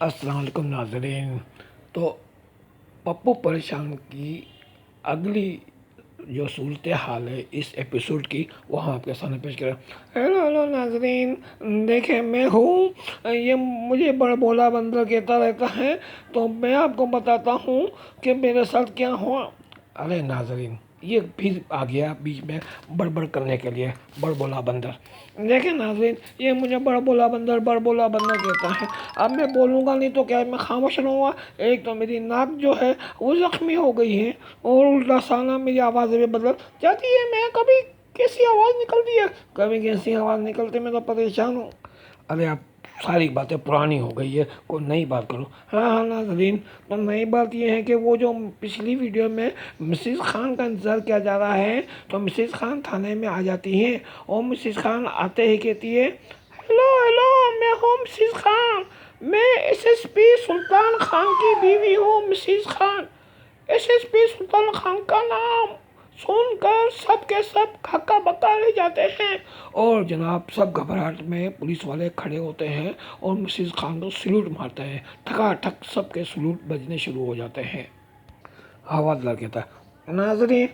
अस्सलाम वालेकुम नाज़रीन। तो पप्पू परेशान की अगली जो सूरत हाल है इस एपिसोड की वो हम आपके सामने पेश करें। हेलो हेलो नाज़रीन, देखें मैं हूँ, ये मुझे बड़ा भोला बंदर कहता रहता है, तो मैं आपको बताता हूँ कि मेरे साथ क्या हुआ। अरे नाज़रीन, ये फिर आ गया बीच में बड़बड़ करने के लिए बड़बोला बंदर। देखें नाज़रीन, ये मुझे बड़बोला बंदर कहता है। अब मैं बोलूँगा नहीं तो क्या मैं खामोश रहूँगा? एक तो मेरी नाक जो है वो ज़ख्मी हो गई है और उल्टा साना मेरी आवाज़ भी बदल जाती है। मैं कभी कैसी आवाज़ निकलती है, कभी कैसी आवाज़ निकलती है, मैं तो परेशान हूँ। अरे आप सारी बातें पुरानी हो गई है, कोई नई बात करो। हाँ नाज़रीन, तो नई बात यह है कि वो जो पिछली वीडियो में मिसेस खान का इंतज़ार किया जा रहा है, तो मिसेस खान थाने में आ जाती हैं और मिसेस खान आते ही कहती है, हेलो हेलो, मैं हूँ मिसेस खान, मैं एसएसपी सुल्तान खान की बीवी हूँ मिसेस खान। एसएसपी सुल्तान खान का नाम सुनकर सब के सब हक्का बक्का रह जाते हैं और जनाब सब घबराहट में पुलिस वाले खड़े होते हैं और मिसेस खान को सल्यूट मारते हैं। ठकाठक सबके सल्यूट बजने शुरू हो जाते हैं। हवाला कहता है, नाजरीन,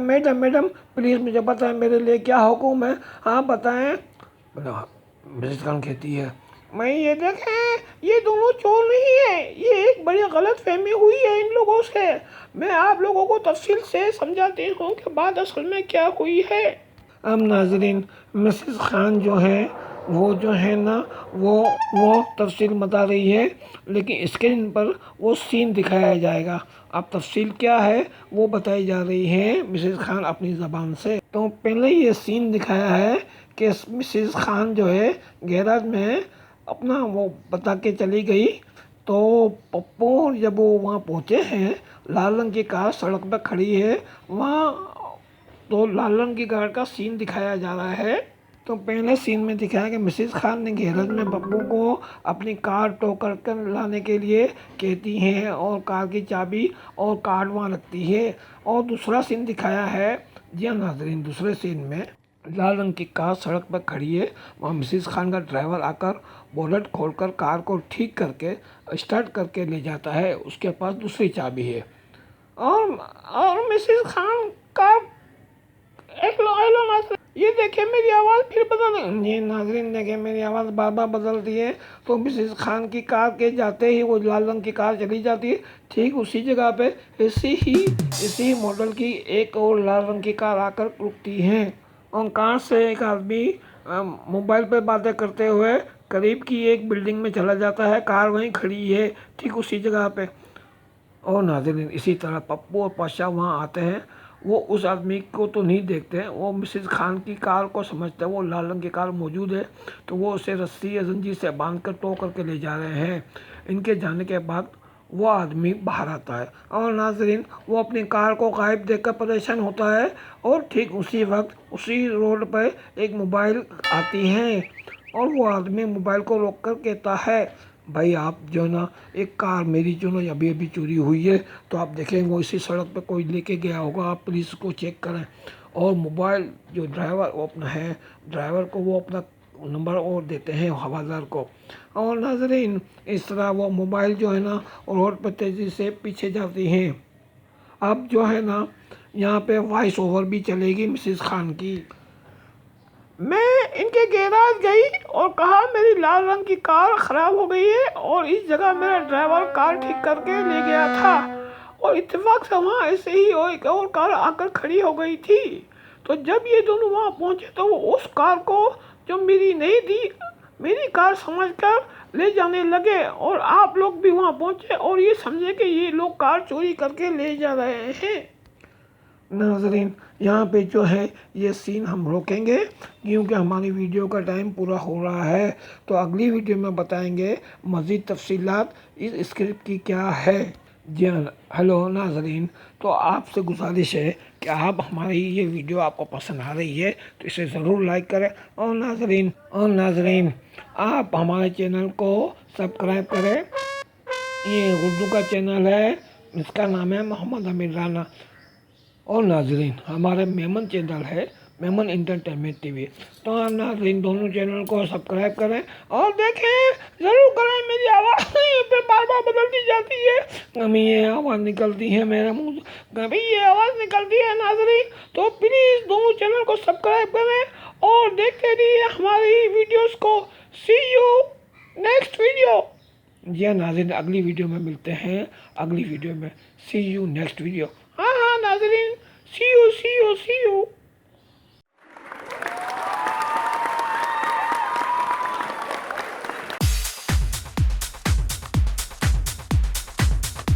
मैडम मैडम प्लीज़ मुझे बताएं मेरे लिए क्या हुक्म है। हाँ बताएं। मिसेस खान कहती है, मैं ये देखें ये दोनों चोर नहीं है, ये एक बड़ी गलत फहमी हुई है इन लोगों से। मैं आप लोगों को तफसील से समझाती हूँ कि बात असल में क्या हुई है। अब नाजरीन, मिसेस खान जो है वो जो है ना वो तफसील बता रही है, लेकिन स्क्रीन पर वो सीन दिखाया जाएगा। अब तफसील क्या है वो बताई जा रही है मिसेस खान अपनी ज़बान से। तो पहले ये सीन दिखाया है कि मिसेस खान जो है गैराज में अपना वो बता के चली गई। तो पप्पू जब वो वहाँ पहुँचे हैं, लाल रंग की कार सड़क पर खड़ी है वहाँ, तो लाल रंग की कार का सीन दिखाया जा रहा है। तो पहले सीन में दिखाया कि मिसेस खान ने गैरेज में पप्पू को अपनी कार टो कर लाने के लिए कहती हैं और कार की चाबी और कार्ड वहाँ रखती है। और दूसरा सीन दिखाया है, जी हाँ नाजरीन, दूसरे सीन में लाल रंग की कार सड़क पर खड़ी है, वहाँ मिसेस खान का ड्राइवर आकर बोनट खोलकर कार को ठीक करके स्टार्ट करके ले जाता है। उसके पास दूसरी चाबी है और मिसेस खान का हेलो हेलो नाज़रीन, ये देखिए मेरी आवाज़ फिर बदल, ये नाज़रीन देखिए मेरी आवाज़ बार बार बदलती है। तो मिसेस खान की कार के जाते ही वो लाल रंग की कार चली जाती है। ठीक उसी जगह पे इसी मॉडल की एक और लाल रंग की कार आकर रुकती है और कार से एक आदमी मोबाइल पे बातें करते हुए करीब की एक बिल्डिंग में चला जाता है। कार वहीं खड़ी है ठीक उसी जगह पे। और नाज़रीन इसी तरह पप्पू और पाशा वहाँ आते हैं। वो उस आदमी को तो नहीं देखते हैं, वो मिसेस खान की कार को समझते हैं। वो लाल रंग की कार मौजूद है तो वो उसे रस्सी या जंजीर से बांध कर टो करके ले जा रहे हैं। इनके जाने के बाद वो आदमी बाहर आता है और नाज़रीन वो अपनी कार को गायब देखकर परेशान होता है। और ठीक उसी वक्त उसी रोड पर एक मोबाइल आती है और वो आदमी मोबाइल को रोक कर कहता है, भाई आप जो ना एक कार मेरी जो ना अभी अभी चोरी हुई है, तो आप देखेंगे वो इसी सड़क पे कोई लेके गया होगा, आप पुलिस को चेक करें। और मोबाइल जो ड्राइवर वो अपना है, ड्राइवर को वो अपना नंबर और देते हैं हवालदार को। और नाजरीन इस तरह वो मोबाइल जो है ना रोड पर तेज़ी से पीछे जाती हैं। अब जो है ना यहाँ पे वॉइस ओवर भी चलेगी मिसेस खान की। मैं इनके गैराज गई और कहा मेरी लाल रंग की कार ख़राब हो गई है और इस जगह मेरा ड्राइवर कार ठीक करके ले गया था और इत्तेफाक से वहाँ ऐसे ही एक और कार आकर खड़ी हो गई थी। तो जब ये दोनों वहाँ पहुँचे तो वो उस कार को जो मेरी नहीं थी मेरी कार समझकर ले जाने लगे और आप लोग भी वहाँ पहुँचे और ये समझे कि ये लोग कार चोरी करके ले जा रहे हैं। नाजरीन यहाँ पे जो है ये सीन हम रोकेंगे क्योंकि हमारी वीडियो का टाइम पूरा हो रहा है। तो अगली वीडियो में बताएंगे मज़ीद तफसीलात इस स्क्रिप्ट की क्या है। जी हाँ हेलो नाजरीन, तो आपसे गुजारिश है कि आप हमारी ये वीडियो आपको पसंद आ रही है तो इसे ज़रूर लाइक करें। और नाजरीन आप हमारे चैनल को सब्सक्राइब करें। ये उर्दू का चैनल है, इसका नाम है मोहम्मद अमीर राना। और नाजरीन हमारे मेमन चैनल है मेमन इंटरटेनमेंट टीवी। तो आप नाज़रीन दोनों चैनल को सब्सक्राइब करें और देखें ज़रूर करें। मेरी आवाज़ फिर बार बार बदलती जाती है, कभी ये आवाज़ निकलती है मेरे मुँह से, कभी ये आवाज़ निकलती है नाज़रीन। तो प्लीज़ दोनों चैनल को सब्सक्राइब करें और देखते रहिए हमारी वीडियोज़ को। सी यू नेक्स्ट वीडियो। जी हाँ नाज़रीन, अगली वीडियो में मिलते हैं, अगली वीडियो में। See you next video. हाँ हाँ नाज़रीन, see you see you see you.